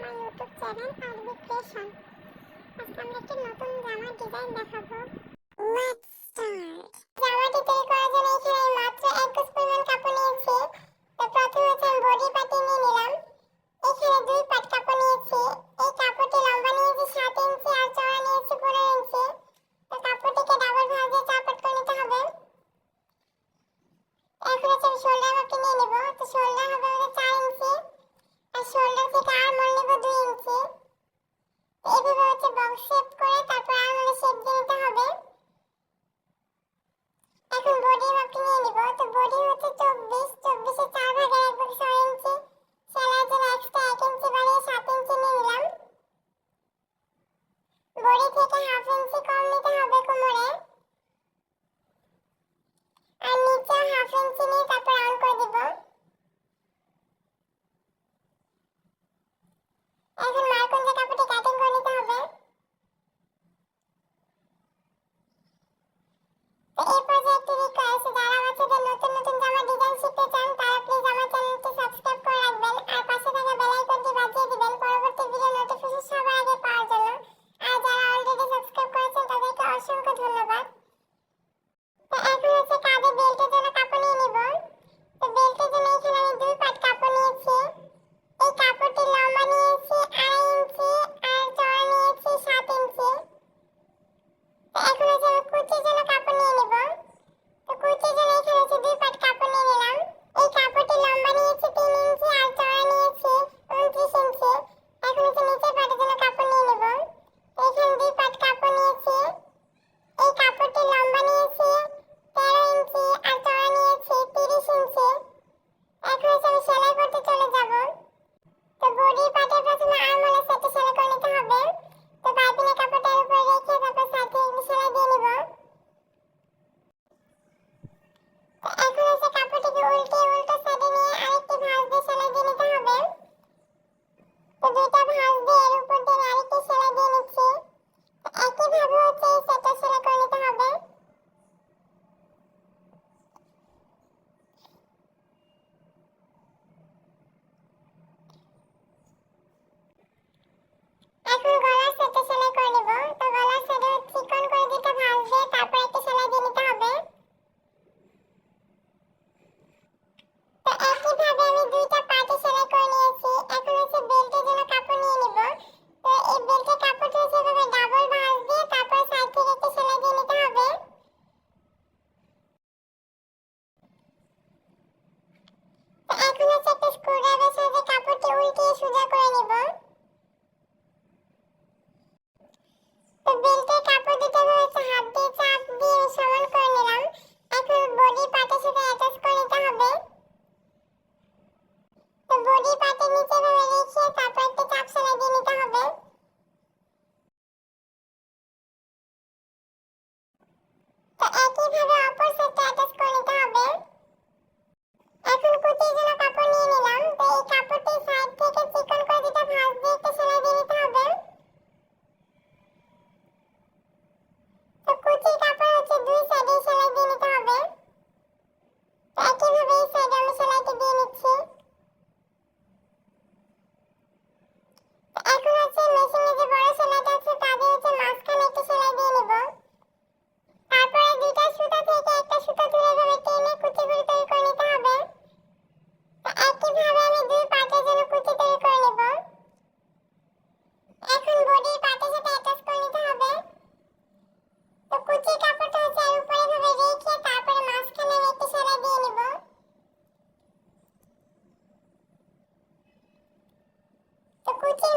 My YouTube channel আরবি creation. আজকে আমরা একটা নতুন জামার ডিজাইন দেখাবো। Let's start. জামাটি তৈরি করার জন্য এখানে মাত্র 1 গজ পরিমাণ কাপড় নিয়েছি। তো প্রথমে আমি বডি পার্ট নিয়ে নিলাম। এখানে 2 পার্ট কাপড় নিয়েছি। এই কাপড়টি লম্বা নিয়েছি 7 ইঞ্চি আর চওড়া নিয়েছি 15 ইঞ্চি। তো কাপড়টিকে ডাবল ভাঁজ দিয়ে 4 পার্ট করে নিতে হবে। এখন আমি শোল্ডার মাপটি নিয়ে নেব। তো শোল্ডার হবে আমাদের 4 ইঞ্চি আর শোল্ডার থেকে আর্মহোল নেব 2 ইঞ্চি। এইভাবে বক্স শেপ করে তারপর আর্মহোলের শেপ দিয়ে নিতে হবে। এখন বডি মাপটি নিয়ে নেব। তো বডি হচ্ছে 24, 24 এর 4 ভাগে রাখবো 6 ইঞ্চি। সেলাইয়ের জন্য এক্সট্রা 1 ইঞ্চি বাড়িয়ে 7 ইঞ্চি নিয়ে নিলাম। বডি থেকে হাফ ইঞ্চি কম নিতে হবে কোমরে আর নিচে হাফ ইঞ্চি নিয়ে তারপর রাউন্ড করে দিব। এখন মার্ক অনুযায়ী কাপড়টি কাটিং করে নিতে হবে। তো এই পর্যায়ে একটি রিকোয়েস্ট, যারা আমার চ্যানেলে নতুন নতুন জামা ডিজাইন শিখতে চান তারা প্লিজ আমার চ্যানেলটি সাবস্ক্রাইব করে রাখবেন আর পাশে থাকা বেল আইকনটি বাজিয়ে দিবেন পরবর্তী ভিডিও নোটিফিকেশন সবার আগে পাওয়ার জন্য। আর যারা অলরেডি সাবস্ক্রাইব করেছেন তাদেরকে অসংখ্য ধন্যবাদ। তো এখন কাঁধে বেল্টের জন্য কাপড় নিয়ে নিব। তো বেল্টের জন্য এখানে আমি 2 পার্ট কাপড় নিয়েছি। এই কাপড়টি লম্বা নিয়েছি 2.5 ইঞ্চি আর চওড়া নিয়েছি 7 ইঞ্চি। তো এখন আমি কুচির জন্য কাপড় নিয়ে নিব। তো কুচির জন্য এখানে 2 পার্ট কাপড় নিয়ে নিলাম। এই কাপড়টি লম্বা নিয়েছি 3 ইঞ্চি আর চওড়া নিয়েছি 29 ইঞ্চি। এখন নিচের পার্টের জন্য কাপড় নিয়ে নিব। তো এখানে 2 পার্ট কাপড় নিয়েছি। এই কাপড়টি লম্বা নিয়েছি 13 ইঞ্চি আর চওড়া নিয়েছি 30 ইঞ্চি। এখন আমি সেলাই করতে চলে যাব। তো বডি পার্টের প্রথমে আর্মহোলের সেটে সেলাই করে নিতে হবে। তো পাইপিনের কাপড়টার উপর রেখে তারপর সাইড থেকে সেলাই দিয়ে নিব। তো এখন কাপড়টিকে উল্টে উল্টো সাইডে নিয়ে আরেকটি ভাঁজ দিয়ে সেলাই দিয়ে নিতে হবে। তো দুইটা ভাঁজ দিয়ে এর উপর দিয়ে আরেকটি সেলাই দিয়ে নিচ্ছি। একইভাবে এই সেটটা সেলাই করে নিতে হবে। এখন গলার সেটটা সেলাই করে নিব। তো গলার সাইডে চিকন করে দুটো ভাঁজ দিয়ে তারপর একটা সেলাই দিয়ে নিতে হবে। তো একইভাবে আমি দুইটা পার্টে সেলাই করে নিয়েছি। এখন বেল্টের জন্য কাপড় নিয়ে নিব। তো এই বেল্টের কাপড়টা এভাবে ডাবল ভাঁজ দিয়ে তারপর সাইড থেকে একটা সেলাই দিয়ে নিতে হবে। তো এখন একটা স্ক্রুড্রাইভারের সাহায্যে কাপড়টি উল্টিয়ে সোজা করে নিব। তো বেল্টের কাপড় দুটো হাত দিয়ে চাপ দিয়ে সমান করে নিলাম। এখন বডি পার্টের সাথে অ্যাটাচ করে নিতে হবে। তো বডি পার্টের নিচে রেখে তারপর একটা চাপ সেলাই দিয়ে নিতে হবে। তো একইভাবে অপর সাইডটা অ্যাটাচ করে নিতে হবে। এখন কুচির জন্য কাপড় নিয়ে নিলাম। তো এই কাপড়টি সাইড থেকে চিকন করে দুটো ভাঁজ দিয়ে একটা সেলাই দিয়ে নিতে হবে। তো কুচির কাপড় 2 সাইডে সেলাই দিয়ে নিতে হবে। তো একইভাবে এই সাইডে আমি সেলাইটি দিয়ে নিচ্ছি। তো এখন মেশিনে যে বড় সেলাইটা আছে তা দিয়ে মাঝখানে একটা সেলাই দিয়ে নিব। তারপরে দুইটা সুতা থেকে একটা সুতা তুলে টেনে কুচিগুলো তৈরি করে নিতে হবে। তো একইভাবে আমি 2 পার্টের জন্য কুচি তৈরি করে নেব। এখন বডির পার্টের সাথে অ্যাটাচ করে নিতে হবে। তো কুচির কাপড়টা এর উপরে রেখে তারপরে মাঝখানে একটা সেলাই দিয়ে নিব। তো কুচির